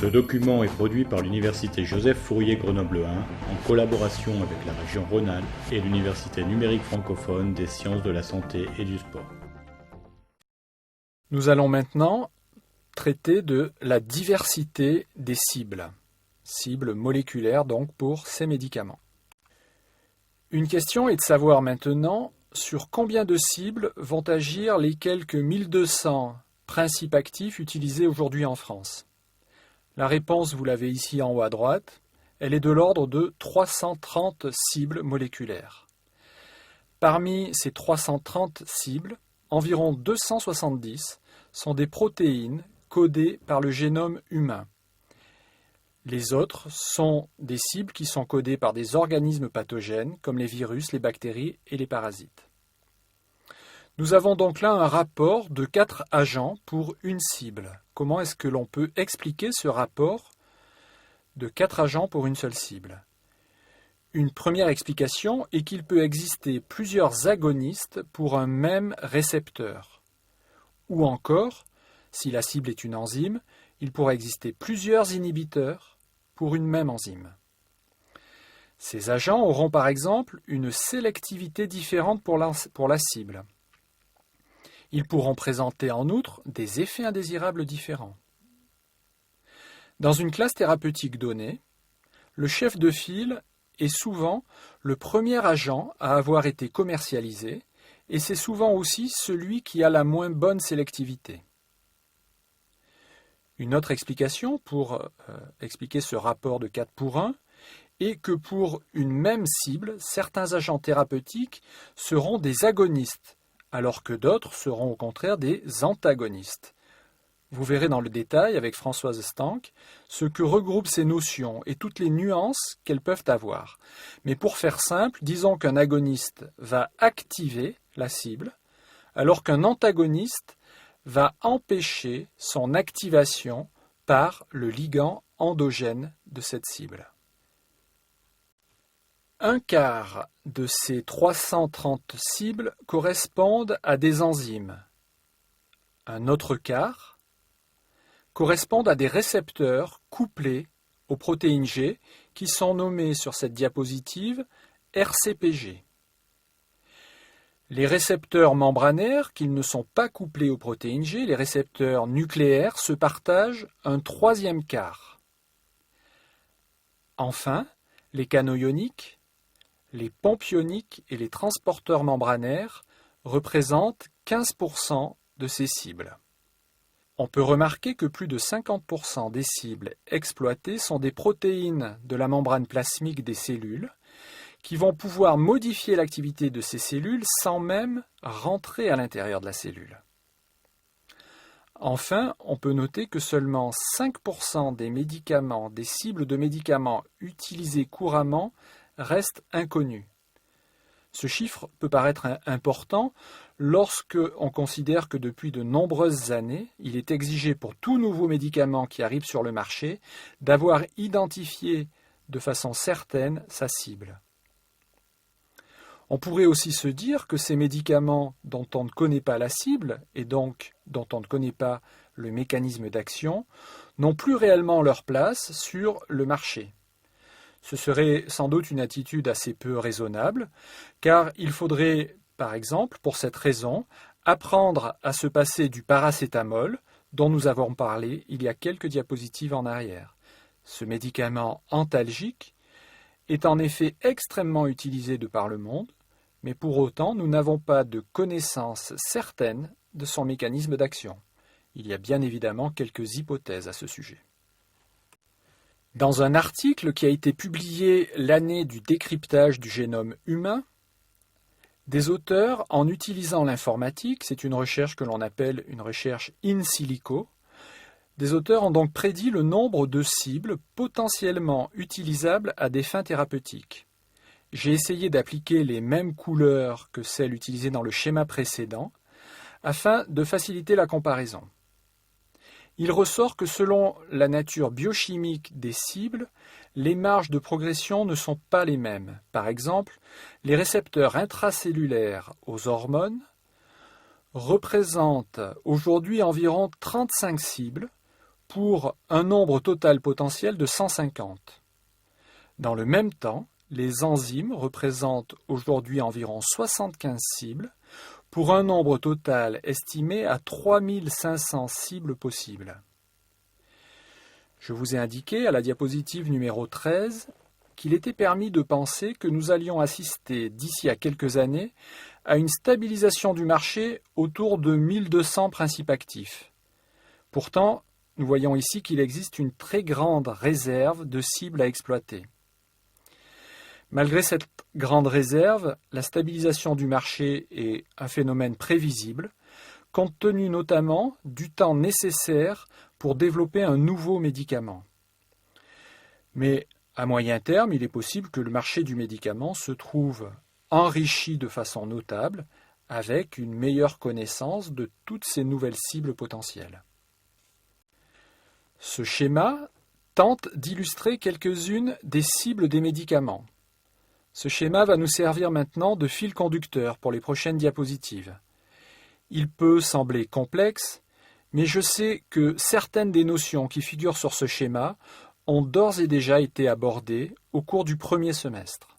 Ce document est produit par l'Université Joseph Fourier Grenoble 1 en collaboration avec la région Rhône-Alpes et l'Université numérique francophone des sciences de la santé et du sport. Nous allons maintenant traiter de la diversité des cibles moléculaires donc pour ces médicaments. Une question est de savoir maintenant sur combien de cibles vont agir les quelques 1200 principes actifs utilisés aujourd'hui en France. La réponse, vous l'avez ici en haut à droite, elle est de l'ordre de 330 cibles moléculaires. Parmi ces 330 cibles, environ 270 sont des protéines codées par le génome humain. Les autres sont des cibles qui sont codées par des organismes pathogènes comme les virus, les bactéries et les parasites. Nous avons donc là un rapport de 4 agents pour une cible. Comment est-ce que l'on peut expliquer ce rapport de 4 agents pour une seule cible? Une première explication est qu'il peut exister plusieurs agonistes pour un même récepteur. Ou encore, si la cible est une enzyme, il pourrait exister plusieurs inhibiteurs pour une même enzyme. Ces agents auront par exemple une sélectivité différente pour la cible. Ils pourront présenter en outre des effets indésirables différents. Dans une classe thérapeutique donnée, le chef de file est souvent le premier agent à avoir été commercialisé et c'est souvent aussi celui qui a la moins bonne sélectivité. Une autre explication pour expliquer ce rapport de 4 pour 1 est que pour une même cible, certains agents thérapeutiques seront des agonistes, alors que d'autres seront au contraire des antagonistes. Vous verrez dans le détail avec Françoise Stank ce que regroupent ces notions et toutes les nuances qu'elles peuvent avoir. Mais pour faire simple, disons qu'un agoniste va activer la cible, alors qu'un antagoniste va empêcher son activation par le ligand endogène de cette cible. Un quart de ces 330 cibles correspondent à des enzymes. Un autre quart correspondent à des récepteurs couplés aux protéines G qui sont nommés sur cette diapositive RCPG. Les récepteurs membranaires, qui ne sont pas couplés aux protéines G, les récepteurs nucléaires, se partagent un troisième quart. Enfin, les canaux ioniques, les pompes ioniques et les transporteurs membranaires représentent 15% de ces cibles. On peut remarquer que plus de 50% des cibles exploitées sont des protéines de la membrane plasmique des cellules qui vont pouvoir modifier l'activité de ces cellules sans même rentrer à l'intérieur de la cellule. Enfin, on peut noter que seulement 5% des cibles de médicaments utilisés couramment restent inconnus. Ce chiffre peut paraître important lorsque on considère que depuis de nombreuses années, il est exigé pour tout nouveau médicament qui arrive sur le marché d'avoir identifié de façon certaine sa cible. On pourrait aussi se dire que ces médicaments dont on ne connaît pas la cible et donc dont on ne connaît pas le mécanisme d'action n'ont plus réellement leur place sur le marché. Ce serait sans doute une attitude assez peu raisonnable, car il faudrait, par exemple, pour cette raison, apprendre à se passer du paracétamol, dont nous avons parlé il y a quelques diapositives en arrière. Ce médicament antalgique est en effet extrêmement utilisé de par le monde, mais pour autant, nous n'avons pas de connaissance certaine de son mécanisme d'action. Il y a bien évidemment quelques hypothèses à ce sujet. Dans un article qui a été publié l'année du décryptage du génome humain, des auteurs, en utilisant l'informatique, c'est une recherche que l'on appelle une recherche in silico, des auteurs ont donc prédit le nombre de cibles potentiellement utilisables à des fins thérapeutiques. J'ai essayé d'appliquer les mêmes couleurs que celles utilisées dans le schéma précédent, afin de faciliter la comparaison. Il ressort que selon la nature biochimique des cibles, les marges de progression ne sont pas les mêmes. Par exemple, les récepteurs intracellulaires aux hormones représentent aujourd'hui environ 35 cibles pour un nombre total potentiel de 150. Dans le même temps, les enzymes représentent aujourd'hui environ 75 cibles pour un nombre total estimé à 3500 cibles possibles. Je vous ai indiqué à la diapositive numéro 13 qu'il était permis de penser que nous allions assister d'ici à quelques années à une stabilisation du marché autour de 1200 principes actifs. Pourtant, nous voyons ici qu'il existe une très grande réserve de cibles à exploiter. Malgré cette grande réserve, la stabilisation du marché est un phénomène prévisible, compte tenu notamment du temps nécessaire pour développer un nouveau médicament. Mais à moyen terme, il est possible que le marché du médicament se trouve enrichi de façon notable avec une meilleure connaissance de toutes ces nouvelles cibles potentielles. Ce schéma tente d'illustrer quelques-unes des cibles des médicaments. Ce schéma va nous servir maintenant de fil conducteur pour les prochaines diapositives. Il peut sembler complexe, mais je sais que certaines des notions qui figurent sur ce schéma ont d'ores et déjà été abordées au cours du premier semestre.